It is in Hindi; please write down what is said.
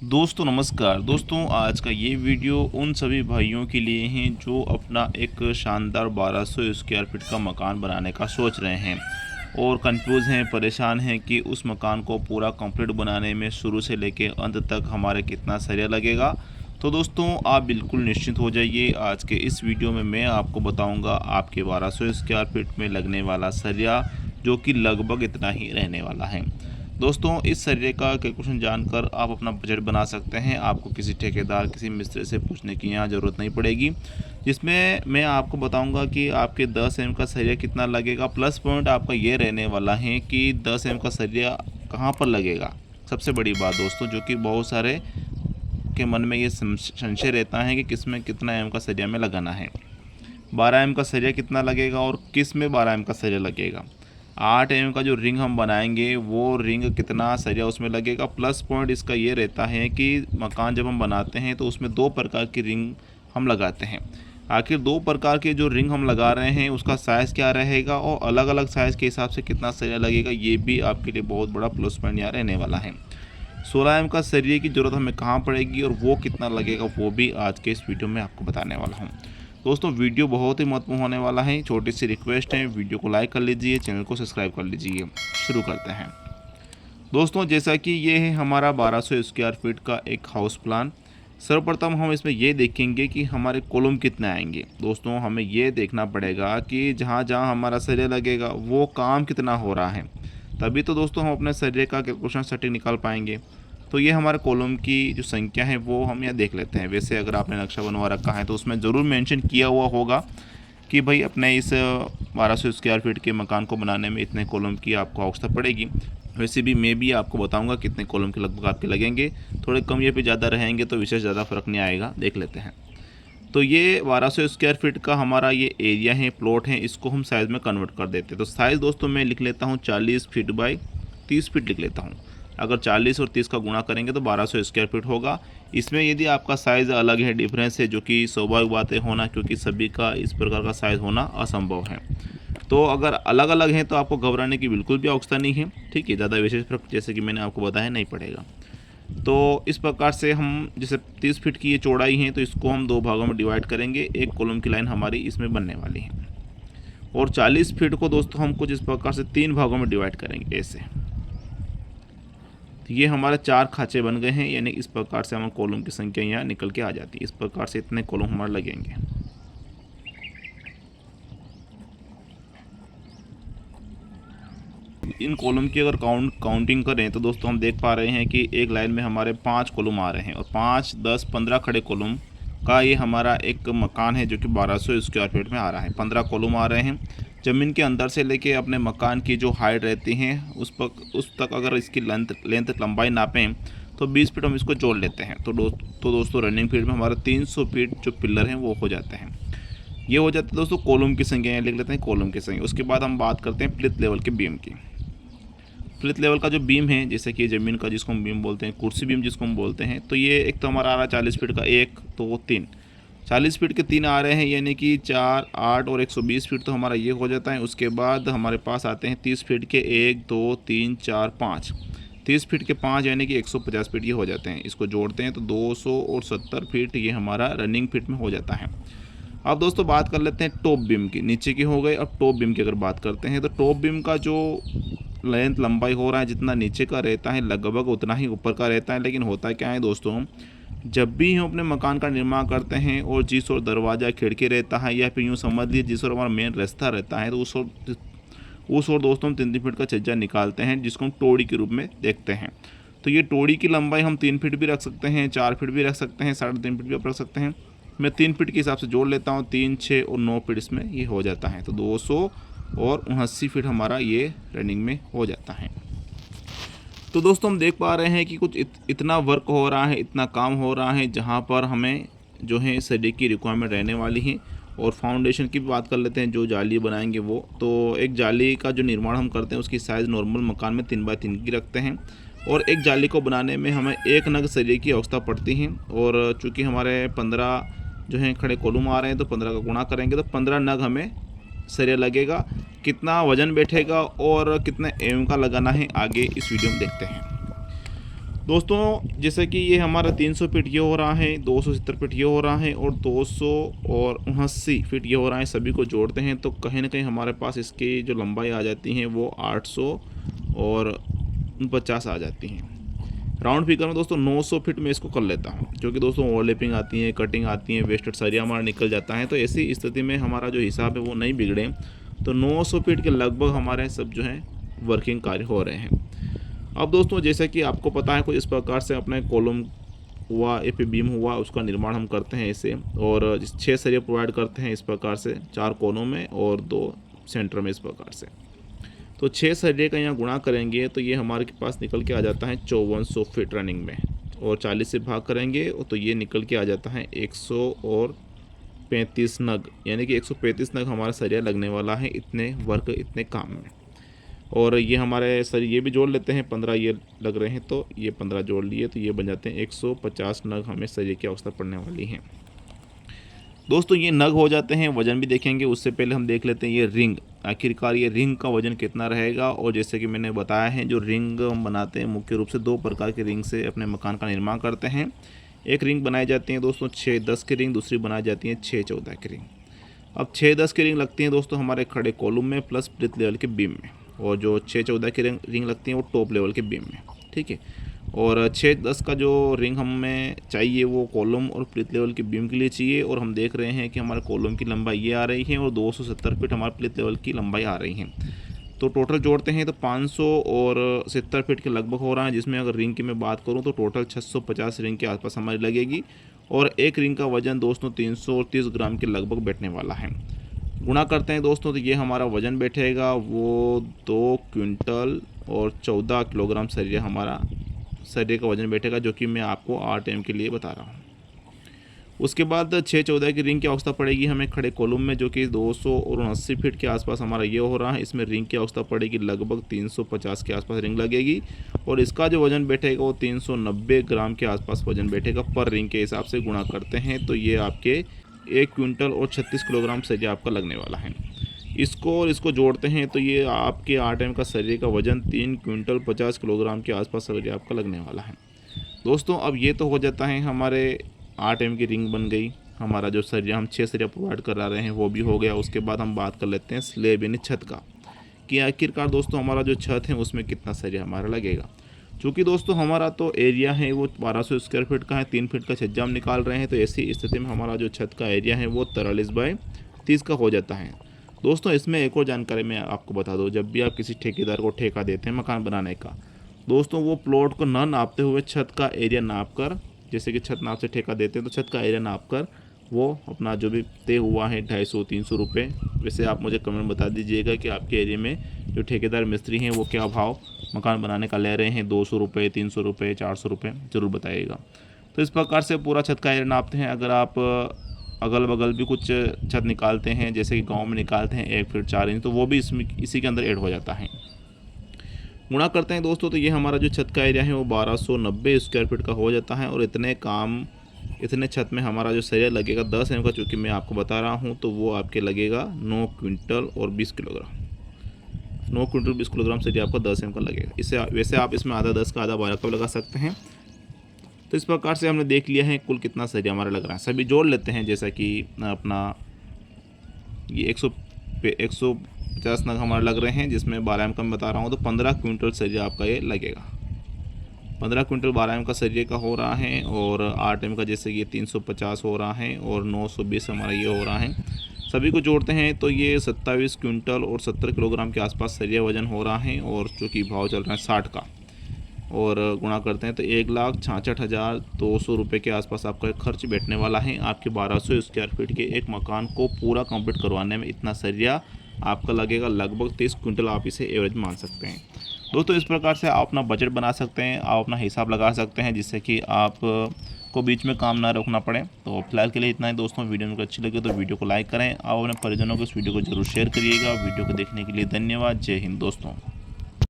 दोस्तों नमस्कार। दोस्तों आज का ये वीडियो उन सभी भाइयों के लिए हैं जो अपना एक शानदार 1200 स्क्वायर फीट का मकान बनाने का सोच रहे हैं और कंफ्यूज हैं, परेशान हैं कि उस मकान को पूरा कंप्लीट बनाने में शुरू से लेके अंत तक हमारे कितना सरिया लगेगा। तो दोस्तों आप बिल्कुल निश्चिंत हो जाइए। आज के इस वीडियो में मैं आपको बताऊंगा आपके 1200 स्क्वायर फीट में लगने वाला सरिया, जो कि लगभग इतना ही रहने वाला है। दोस्तों इस सरिये का कैलकुलेशन जानकर आप अपना बजट बना सकते हैं। आपको किसी ठेकेदार, किसी मिस्त्री से पूछने की यहाँ ज़रूरत नहीं पड़ेगी, जिसमें मैं आपको बताऊंगा कि आपके 10 एम का सरिया कितना लगेगा। प्लस पॉइंट आपका ये रहने वाला है कि 10 एम का सरिया कहाँ पर लगेगा। सबसे बड़ी बात दोस्तों, जो कि बहुत सारे के मन में ये संशय रहता है कि किस में कितना एम का सरिया में लगाना है। 12 एम का सरिया कितना लगेगा और किस में 12 एम का सरिया लगेगा। 8 एम का जो रिंग हम बनाएंगे वो रिंग कितना सरिया उसमें लगेगा। प्लस पॉइंट इसका ये रहता है कि मकान जब हम बनाते हैं तो उसमें 2 प्रकार की रिंग हम लगाते हैं। आखिर 2 प्रकार के जो रिंग हम लगा रहे हैं उसका साइज़ क्या रहेगा और अलग अलग साइज़ के हिसाब से कितना सरिया लगेगा, ये भी आपके लिए बहुत बड़ा प्लस पॉइंट यहाँ रहने वाला है। 16 एम का सरिये की ज़रूरत हमें कहाँ पड़ेगी और वो कितना लगेगा, वो भी आज के इस वीडियो में आपको बताने वाला हूँ। दोस्तों वीडियो बहुत ही महत्वपूर्ण होने वाला है। छोटी सी रिक्वेस्ट है, वीडियो को लाइक कर लीजिए, चैनल को सब्सक्राइब कर लीजिए। शुरू करते हैं। दोस्तों जैसा कि ये है हमारा 1200 स्क्वायर फीट का एक हाउस प्लान। सर्वप्रथम हम इसमें ये देखेंगे कि हमारे कॉलम कितने आएंगे। दोस्तों हमें ये देखना पड़ेगा कि जहाँ जहाँ हमारा सरिया लगेगा वो काम कितना हो रहा है, तभी तो दोस्तों हम अपने सरिये का कैलकुलेशन सटीक निकाल पाएंगे। तो ये हमारे कॉलम की जो संख्या है वो हम यहाँ देख लेते हैं। वैसे अगर आपने नक्शा बनवा रखा है तो उसमें ज़रूर मेंशन किया हुआ होगा कि भाई अपने इस 1200 स्क्वायर फीट के मकान को बनाने में इतने कॉलम की आपको आवश्यकता पड़ेगी। वैसे भी मैं भी आपको बताऊंगा कितने कॉलम के लगभग आपके लगेंगे। थोड़े कम या फिर ज़्यादा रहेंगे तो विशेष ज़्यादा फ़र्क नहीं आएगा। देख लेते हैं। तो ये 1200 स्क्वायर फीट का हमारा ये एरिया है, प्लॉट है, इसको हम साइज़ में कन्वर्ट कर देते हैं। तो साइज़ दोस्तों मैं लिख लेता हूँ 40 फीट बाई 30 फीट लिख लेता हूँ। अगर 40 और 30 का गुणा करेंगे तो 1200 स्क्वायर फीट होगा। इसमें यदि आपका साइज़ अलग है, डिफरेंस है, जो कि स्वाभाविक बात है होना, क्योंकि सभी का इस प्रकार का साइज़ होना असंभव है। तो अगर अलग अलग हैं तो आपको घबराने की बिल्कुल भी आवश्यकता नहीं है। ठीक है, ज़्यादा विशेष फर्क जैसे कि मैंने आपको बताया नहीं पड़ेगा। तो इस प्रकार से हम जैसे 30 फीट की ये चौड़ाई है तो इसको हम 2 भागों में डिवाइड करेंगे। एक कॉलम की लाइन हमारी इसमें बनने वाली है और 40 फीट को दोस्तों हम कुछ इस प्रकार से 3 भागों में डिवाइड करेंगे ऐसे। तो ये हमारे 4 खाँचे बन गए हैं, यानी इस प्रकार से हमारे कॉलम की संख्या यहाँ निकल के आ जाती है। इस प्रकार से इतने कॉलम हमारे लगेंगे। इन कॉलम की अगर काउंटिंग करें तो दोस्तों हम देख पा रहे हैं कि एक लाइन में हमारे 5 कॉलम आ रहे हैं और 5, 10, 15 खड़े कॉलम का ये हमारा एक मकान है जो कि 1200 स्क्वायर फीट में आ रहा है। 15 कॉलम आ रहे हैं। ज़मीन के अंदर से लेके अपने मकान की जो हाइट रहती है उस तक अगर इसकी लेंथ लंबाई नापें तो 20 फीट हम इसको जोड़ लेते हैं। तो दोस्तों रनिंग फीट में हमारा 300 फीट जो पिलर हैं वो हो जाते हैं। ये हो जाता है दोस्तों कॉलम की संख्या, लिख लेते हैं कॉलम की संख्या। उसके बाद हम बात करते हैं प्लिथ लेवल के बीम की। प्लिथ लेवल का जो बीम है, जैसे कि ज़मीन का जिसको हम बीम बोलते हैं, कुर्सी बीम जिसको हम बोलते हैं, तो ये एक तो हमारा आ रहा है 40 फीट का, एक तो 3 40 फीट के 3 आ रहे हैं, यानी कि 4, 8 और 120 फीट तो हमारा ये हो जाता है। उसके बाद हमारे पास आते हैं 30 फीट के 1, 2, 3, 4, 5। 30 फीट के 5 यानी कि 150 फीट ये हो जाते हैं। इसको जोड़ते हैं तो 270 फीट ये हमारा रनिंग फीट में हो जाता है। अब दोस्तों बात कर लेते हैं टॉप बीम की। नीचे की हो गई, अब टॉप बीम की अगर बात करते हैं तो टॉप बीम का जो लेंथ लंबाई हो रहा है, जितना नीचे का रहता है लगभग उतना ही ऊपर का रहता है। लेकिन होता क्या है दोस्तों, जब भी हम अपने मकान का निर्माण करते हैं और जिस ओर दरवाज़ा खिड़की रहता है, या फिर यूँ समझ लीजिए जिस ओर हमारा मेन रास्ता रहता है, तो उस ओर दोस्तों हम 3 फीट का छज्जा निकालते हैं, जिसको हम टोड़ी के रूप में देखते हैं। तो ये टोड़ी की लंबाई हम 3 फीट भी रख सकते हैं, 4 फीट भी रख सकते हैं, 3.5 फीट भी आप रख सकते हैं। मैं 3 फीट के हिसाब से जोड़ लेता हूँ। 3, 6 और 9 फीट इसमें ये हो जाता है। तो 279 फीट हमारा ये रनिंग में हो जाता है। तो दोस्तों हम देख पा रहे हैं कि कुछ इतना वर्क हो रहा है, इतना काम हो रहा है, जहाँ पर हमें जो है सरिये की रिक्वायरमेंट रहने वाली है। और फाउंडेशन की भी बात कर लेते हैं, जो जाली बनाएंगे वो। तो एक जाली का जो निर्माण हम करते हैं उसकी साइज़ नॉर्मल मकान में 3 बाई 3 की रखते हैं और एक जाली को बनाने में हमें 1 नग सरिये की आवश्यकता पड़ती है। और चूँकि हमारे 15 जो हैं खड़े कॉलम आ रहे हैं तो 15 का गुणा करेंगे तो 15 नग हमें सरिया लगेगा। कितना वजन बैठेगा और कितने एम का लगाना है आगे इस वीडियो में देखते हैं। दोस्तों जैसे कि ये हमारा 300 फीट ये हो रहा है, 270 फीट ये हो रहा है और 279 फीट ये हो रहा है। सभी को जोड़ते हैं तो कहीं ना कहीं हमारे पास इसकी जो लंबाई आ जाती हैं वो 849 आ जाती हैं। राउंड फिगर में दोस्तों 900 फीट में इसको कर लेता हूँ, जो कि दोस्तों ओवरलैपिंग आती है, कटिंग आती है, वेस्टेड सरिया हमारा निकल जाता है। तो ऐसी स्थिति में हमारा जो हिसाब है वो नहीं बिगड़े, तो 900 फीट के लगभग हमारे सब जो है वर्किंग कार्य हो रहे हैं। अब दोस्तों जैसे कि आपको पता है कुछ इस प्रकार से अपने कॉलम हुआ, एपी बीम हुआ, उसका निर्माण हम करते हैं ऐसे, और 6 सरिया प्रोवाइड करते हैं इस प्रकार से, 4 कोनों में और 2 सेंटर में इस प्रकार से। तो 6 सरिये का यहाँ गुणा करेंगे तो ये हमारे पास निकल के आ जाता है 5400 फीट रनिंग में, और 40 से भाग करेंगे तो ये निकल के आ जाता है 135 नग, यानी कि 135 नग हमारा सरिया लगने वाला है इतने वर्क इतने काम में। और ये हमारे सरिये भी जोड़ लेते हैं, 15 ये लग रहे हैं तो ये 15 जोड़ लिए तो ये बन जाते हैं 150 नग हमें सरिये की आवश्यकता पड़ने वाली है। दोस्तों ये नग हो जाते हैं, वज़न भी देखेंगे उससे पहले हम देख लेते हैं ये रिंग, आखिरकार ये रिंग का वज़न कितना रहेगा। और जैसे कि मैंने बताया है जो रिंग हम बनाते हैं मुख्य रूप से 2 प्रकार के रिंग से अपने मकान का निर्माण करते हैं। एक रिंग बनाई जाती है दोस्तों 6-10 की रिंग, दूसरी बनाई जाती है 6-14 की रिंग। अब 6-10 की रिंग लगती हैं दोस्तों हमारे खड़े कॉलम में प्लस प्लिथ लेवल के बीम में, और जो 6-14 की रिंग लगती हैं वो टॉप लेवल के बीम में, ठीक है। और 6-10 का जो रिंग हमें चाहिए वो कॉलम और प्लिथ लेवल के बीम के लिए चाहिए, और हम देख रहे हैं कि हमारे कॉलम की लंबाई ये आ रही है और 270 फीट हमारे प्लिथ लेवल की लंबाई आ रही है। तो टोटल जोड़ते हैं तो 570 फीट के लगभग हो रहा है, जिसमें अगर रिंग की मैं बात करूं तो टोटल 650 रिंग के आसपास हमारी लगेगी, और एक रिंग का वजन दोस्तों 330 ग्राम के लगभग बैठने वाला है। गुणा करते हैं दोस्तों तो ये हमारा वज़न बैठेगा वो 2 क्विंटल और 14 किलोग्राम सरिया हमारा सरिये का वज़न बैठेगा, जो कि मैं आपको RTM के लिए बता रहा हूँ। उसके बाद 6-14 की रिंग की आवश्यकता पड़ेगी हमें खड़े कॉलम में, जो कि 279 फीट के आसपास हमारा ये हो रहा है। इसमें रिंग की आवश्यकता पड़ेगी लगभग 350 के आसपास रिंग लगेगी, और इसका जो वज़न बैठेगा वो 390 ग्राम के आसपास वज़न बैठेगा पर रिंग के हिसाब से गुणा करते हैं तो ये आपके 1 क्विंटल और 36 किलोग्राम सरिया आपका लगने वाला है। इसको और इसको जोड़ते हैं तो ये आपके RTM का सरिये का वज़न 3 क्विंटल 50 किलोग्राम के आसपास सरिया आपका लगने वाला है। दोस्तों अब ये तो हो जाता है हमारे RTM की रिंग बन गई, हमारा जो सरिया हम 6 सरिया प्रोवाइड करा रहे हैं वो भी हो गया। उसके बाद हम बात कर लेते हैं स्लेब यानी छत का, कि आखिरकार दोस्तों हमारा जो छत है उसमें कितना सरिया हमारा लगेगा। चूँकि दोस्तों हमारा तो एरिया है वो 1200 स्क्वायर फीट का है, 3 फीट का छज्जा हम निकाल रहे हैं, तो ऐसी स्थिति में हमारा जो छत का एरिया है वो 43/30 का हो जाता है। दोस्तों इसमें एक और जानकारी मैं आपको बता दूं, जब भी आप किसी ठेकेदार को ठेका देते हैं मकान बनाने का, दोस्तों वो प्लॉट को न नापते हुए छत का एरिया नाप कर, जैसे कि छत नाप से ठेका देते हैं तो छत का एरिया नाप कर वो अपना जो भी तय हुआ है 250-300 रुपये, वैसे आप मुझे कमेंट बता दीजिएगा कि आपके एरिया में जो ठेकेदार मिस्त्री हैं वो क्या भाव मकान बनाने का ले रहे हैं, 200 रुपये, 300 रुपये, 400 रुपये, ज़रूर बताइएगा। तो इस प्रकार से पूरा छत का एरिया नापते हैं। अगर आप अगल बगल भी कुछ छत निकालते हैं, जैसे कि गांव में निकालते हैं 1 फीट 4 इंच, तो वो भी इसी के अंदर ऐड हो जाता है। गुणा करते हैं दोस्तों तो ये हमारा जो छत का एरिया है वो 1290 स्क्वायर फीट का हो जाता है, और इतने छत में हमारा जो सरिया लगेगा 10 mm का, चूँकि मैं आपको बता रहा हूँ, तो वो आपके लगेगा 9 क्विंटल और 20 किलोग्राम। 9 क्विंटल 20 किलोग्राम सरिया आपका 10 mm का लगेगा। इससे वैसे आप इसमें आधा 10 का आधा 12 का लगा सकते हैं। तो इस प्रकार से हमने देख लिया है कुल कितना सरिया हमारा लग रहा है। सभी जोड़ लेते हैं, जैसा कि अपना ये 150 नग हमारे लग रहे हैं, जिसमें 12 mm का मैं बता रहा हूँ, तो 15 क्विंटल सरिया आपका ये लगेगा। 15 क्विंटल 12 mm का सरिये का हो रहा है, और RTM का जैसे ये 350 हो रहा है, और 920 हमारा ये हो रहा है। सभी को जोड़ते हैं तो ये 27 क्विंटल और 70 किलोग्राम के आसपास सरिया वजन हो रहा है, और चूँकि भाव चल रहा है 60 का, और गुणा करते हैं तो 1,66,200 रुपये के आसपास आपका खर्च बैठने वाला है। आपके 1200 स्क्वायर फीट के एक मकान को पूरा कंप्लीट करवाने में इतना सरिया आपका लगेगा, लगभग 30 क्विंटल आप इसे एवरेज मान सकते हैं। दोस्तों इस प्रकार से आप अपना बजट बना सकते हैं, आप अपना हिसाब लगा सकते हैं, जिससे कि आप को बीच में काम ना रोकना पड़े। तो फिलहाल के लिए इतना ही दोस्तों। वीडियो में अच्छी लगे तो वीडियो को लाइक करें, आप अपने परिजनों को इस वीडियो को जरूर शेयर करिएगा। वीडियो को देखने के लिए धन्यवाद। जय हिंद दोस्तों।